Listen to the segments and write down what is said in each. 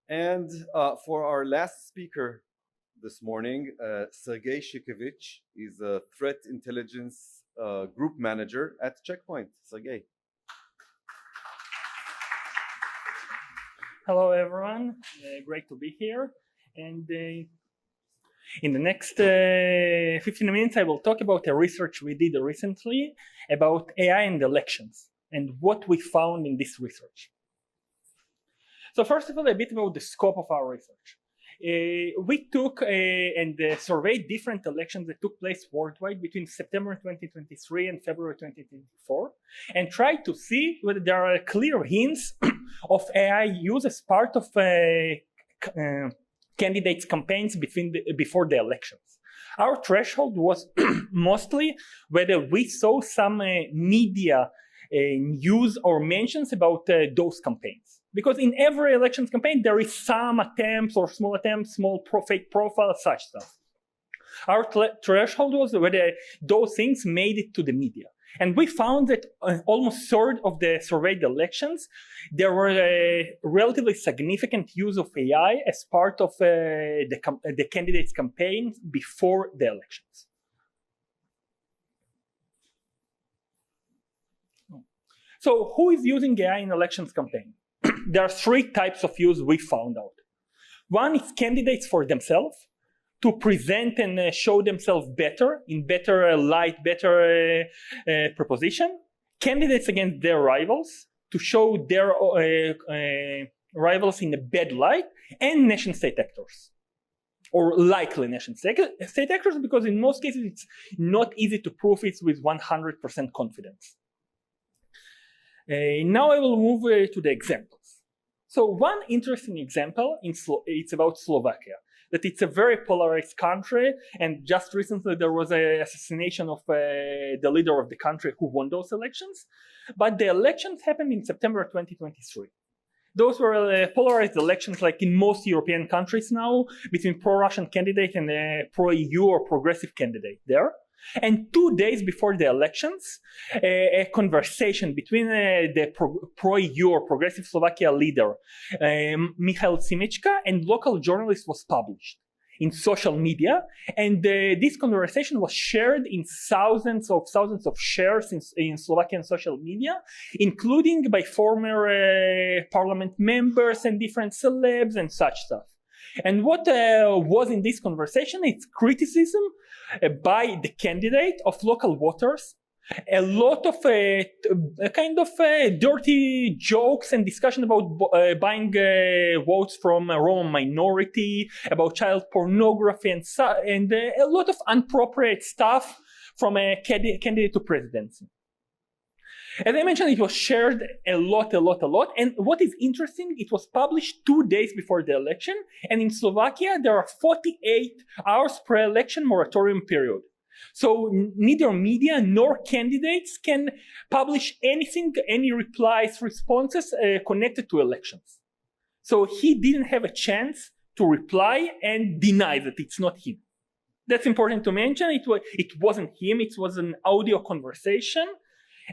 And for our last speaker this morning, Sergey Shykevich is a threat intelligence group manager at Checkpoint. Sergey. Hello, everyone. Great to be here. And in the next 15 minutes, I will talk about a research we did recently about AI and elections and what we found in this research. So first of all, a bit about the scope of our research. We took and surveyed different elections that took place worldwide between September 2023 and February 2024, and tried to see whether there are clear hints of AI use as part of candidates' campaigns before the elections. Our threshold was mostly whether we saw some media news or mentions about those campaigns. Because in every elections campaign, there is some attempts or small attempts, small fake profiles, such stuff. Our threshold was whether those things made it to the media. And we found that almost a third of the surveyed elections, there were a relatively significant use of AI as part of the candidates' campaigns before the elections. So who is using AI in elections campaign? There are three types of use we found out. One is candidates for themselves, to present and show themselves better, in better light, better proposition. Candidates against their rivals, to show their rivals in a bad light, and nation-state actors. Or likely nation-state actors, because in most cases it's not easy to prove it with 100% confidence. Now I will move to the examples. So one interesting example, it's about Slovakia, that it's a very polarized country, and just recently there was an assassination of the leader of the country who won those elections. But the elections happened in September 2023. Those were polarized elections like in most European countries now, between pro-Russian candidate and a pro-EU or progressive candidate there. And 2 days before the elections, a conversation between the pro-EU or progressive Slovakia leader, Michal Simička, and local journalist was published in social media. And this conversation was shared in thousands of shares in Slovakian social media, including by former parliament members and different celebs and such stuff. And what was in this conversation? It's criticism by the candidate of local voters, a lot of kind of dirty jokes and discussion about buying votes from a Roma minority, about child pornography, and a lot of inappropriate stuff from a candidate to presidency. As I mentioned, it was shared a lot. And what is interesting, it was published 2 days before the election. And in Slovakia, there are 48 hours pre-election moratorium period. So neither media nor candidates can publish anything, any replies, responses connected to elections. So he didn't have a chance to reply and deny that it's not him. That's important to mention. It wasn't him. It was an audio conversation.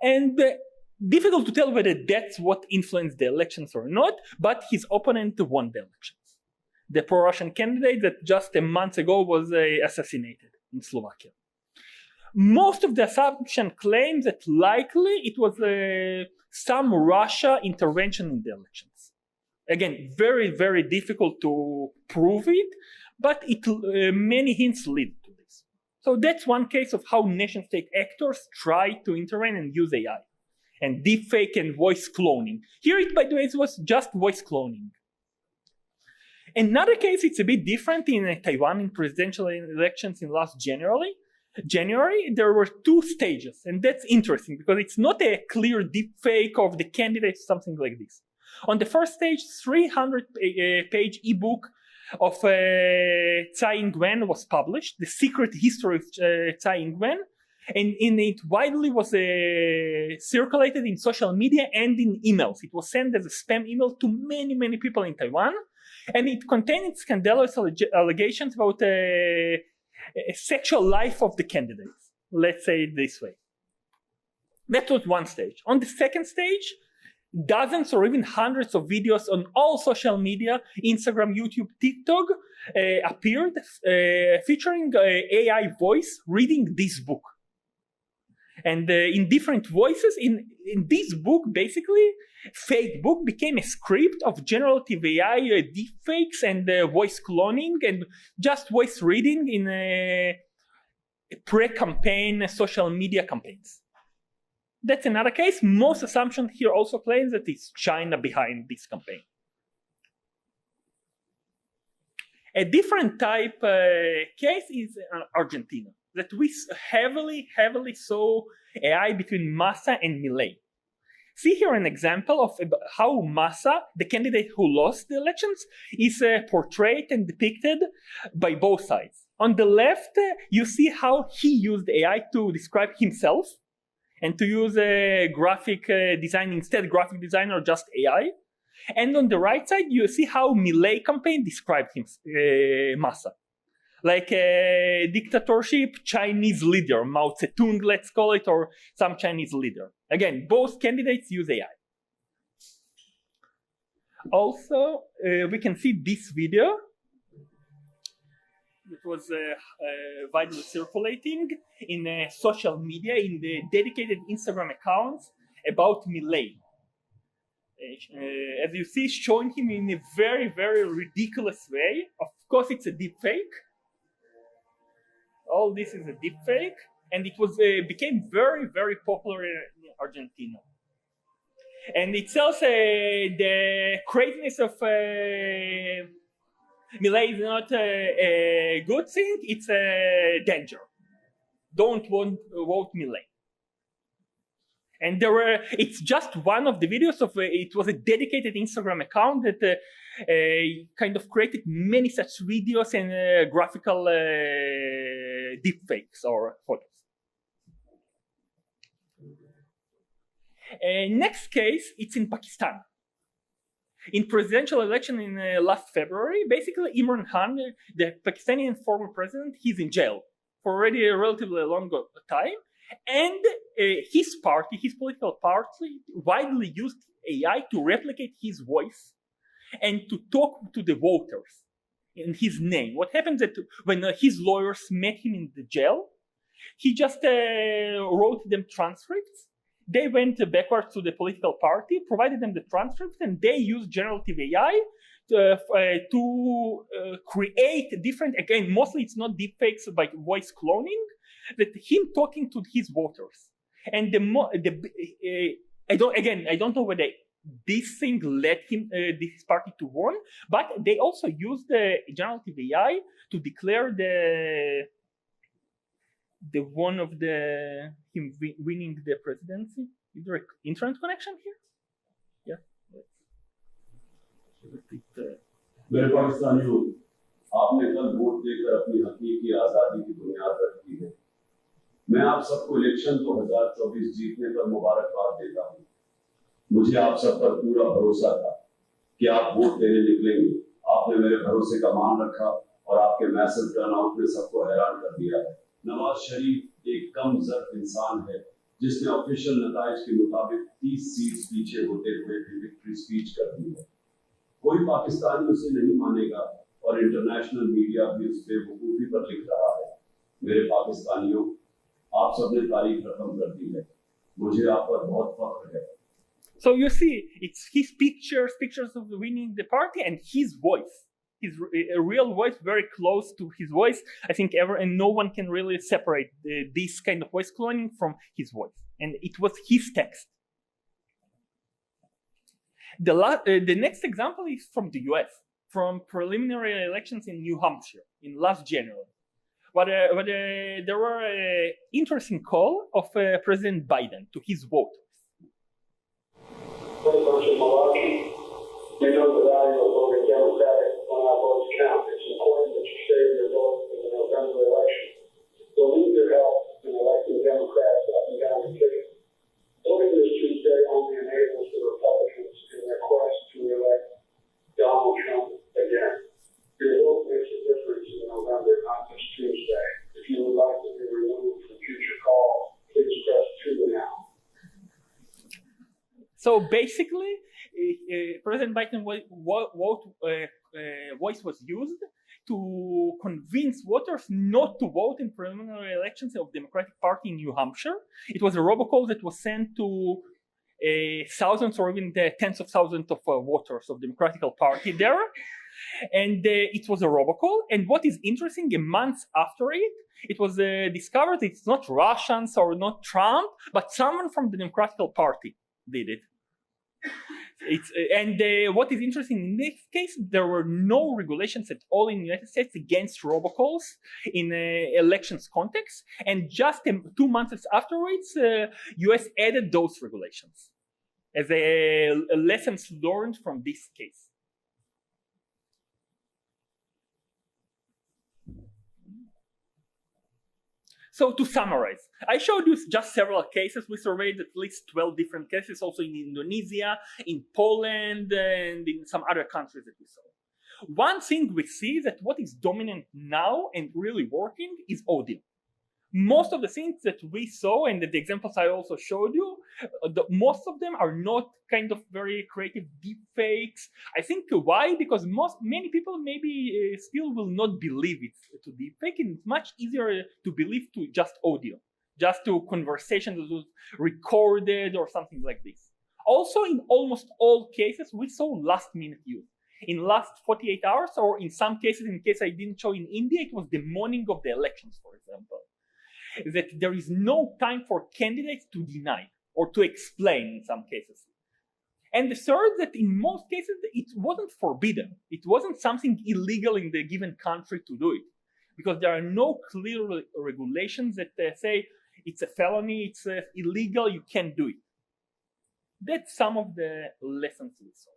And difficult to tell whether that's what influenced the elections or not, but his opponent won the elections. The pro-Russian candidate that just a month ago was assassinated in Slovakia. Most of the assumption claims that likely it was some Russia intervention in the elections. Again, very, very difficult to prove it, but many hints lead to this. So that's one case of how nation-state actors try to intervene and use AI. And deepfake and voice cloning. Here, by the way, it was just voice cloning. Another case, it's a bit different in Taiwan in presidential elections in last January. There were 2 stages, and that's interesting because it's not a clear deepfake of the candidate, something like this. On the first stage, 300-page ebook of Tsai Ing-wen was published, The Secret History of Tsai Ing-wen, and in it widely was circulated in social media and in emails. It was sent as a spam email to many, many people in Taiwan, and it contained scandalous allegations about a sexual life of the candidates. Let's say it this way. That was one stage. On the second stage, dozens or even hundreds of videos on all social media, Instagram, YouTube, TikTok, appeared featuring AI voice reading this book. And in different voices, in this book, basically, fake book became a script of generative AI deepfakes and voice cloning and just voice reading in pre-campaign social media campaigns. That's another case. Most assumption here also claims that it's China behind this campaign. A different type case is Argentina, that we heavily saw AI between Massa and Milei. See here an example of how Massa, the candidate who lost the elections, is portrayed and depicted by both sides. On the left, you see how he used AI to describe himself and to use a graphic design instead, graphic design or just AI. And on the right side, you see how Milei campaign described him, Massa. Like a dictatorship Chinese leader, Mao Zedong, let's call it, or some Chinese leader. Again, both candidates use AI. Also, we can see this video. It was widely circulating in social media, in the dedicated Instagram accounts about Milei. As you see, showing him in a very ridiculous way. Of course, it's a deep fake. All this is a deep fake, and it was became very popular in Argentina. And it tells the craziness of Milei is not a good thing; it's a danger. Don't vote Milei. And it's just one of the videos of, it was a dedicated Instagram account that kind of created many such videos and graphical deepfakes or photos. Next case, it's in Pakistan. In presidential election in last February, basically Imran Khan, the Pakistani former president, he's in jail for already a relatively long time. And his party, his political party, widely used AI to replicate his voice and to talk to the voters in his name. What happens that when his lawyers met him in the jail, he just wrote them transcripts. They went backwards to the political party, provided them the transcripts, and they used generative AI to create different, again, mostly it's not deepfakes by voice cloning, that him talking to his voters. And I don't know whether this thing led him, this party to win, but they also used the generative AI to declare the one of him winning the presidency. Is there an internet connection here? Yeah. मेरे पाकिस्तानियों, आपने कल vote देकर अपनी हकीकी आजादी की बुनियाद रखी है। मैं आप सबको इलेक्शन 2024 जीतने पर मुबारकबाद देता हूँ। मुझे आप सब पर पूरा भरोसा था कि आप वोट देने निकलेंगे। आपने मेरे भरोसे का मान रखा और आपके मैसिव टर्नआउट ने सबको हैरान कर दिया है। नवाज शरीफ एक कम ज़र्फ इंसान है जिसने ऑफिशियल नताइज के मुताबिक 30 सीट पीछे होते हुए भी विक्ट्री स्पीच कर दी है। कोई पाकिस्तानी उसे नहीं मानेगा और इंटरनेशनल मीडिया भी उस बेवकूफ़ी पर लिख रहा है। मेरे पाकिस्तानियों, आप सबने तारीफ रकम कर दी है। मुझे आप पर बहुत फख्र है। So you see, it's his pictures of winning the party, and his voice, his real voice, very close to his voice. I think and no one can really separate this kind of voice cloning from his voice, and it was his text. The next example is from the U.S., from preliminary elections in New Hampshire in last January. There were an interesting call of President Biden to his voters. You know the value of voting Democratic when our votes count. It's important that you save your vote for the November election. We'll need your help in electing Democrats up and down the ticket. Voting this Tuesday only enables the Republicans in their quest to elect Donald Trump again. Your vote makes a difference in November, not just Tuesday. If you would like to be removed from future calls, please press 2 now. So basically, President Biden's voice was used to convince voters not to vote in preliminary elections of Democratic Party in New Hampshire. It was a robocall that was sent to thousands or even tens of thousands of voters of Democratic Party there. And it was a robocall. And what is interesting, a month after it, it was discovered it's not Russians or not Trump, but someone from the Democratic Party did it. What is interesting in this case, there were no regulations at all in the United States against robocalls in elections context, and just 2 months afterwards, US added those regulations as a lessons learned from this case. So to summarize, I showed you just several cases. We surveyed at least 12 different cases, also in Indonesia, in Poland, and in some other countries that we saw. One thing we see that what is dominant now and really working is audio. Most of the things that we saw and the examples I also showed you, most of them are not kind of very creative deep fakes. I think why? Because many people maybe still will not believe it's to deep fake, and it's much easier to believe to just audio, just to conversation that was recorded or something like this. Also, in almost all cases, we saw last minute use. In last 48 hours, or in some cases, in case I didn't show in India, it was the morning of the elections, for example. That there is no time for candidates to deny or to explain in some cases. And the third, that in most cases, it wasn't forbidden. It wasn't something illegal in the given country to do it, because there are no clear regulations that say it's a felony, it's illegal, you can't do it. That's some of the lessons we saw.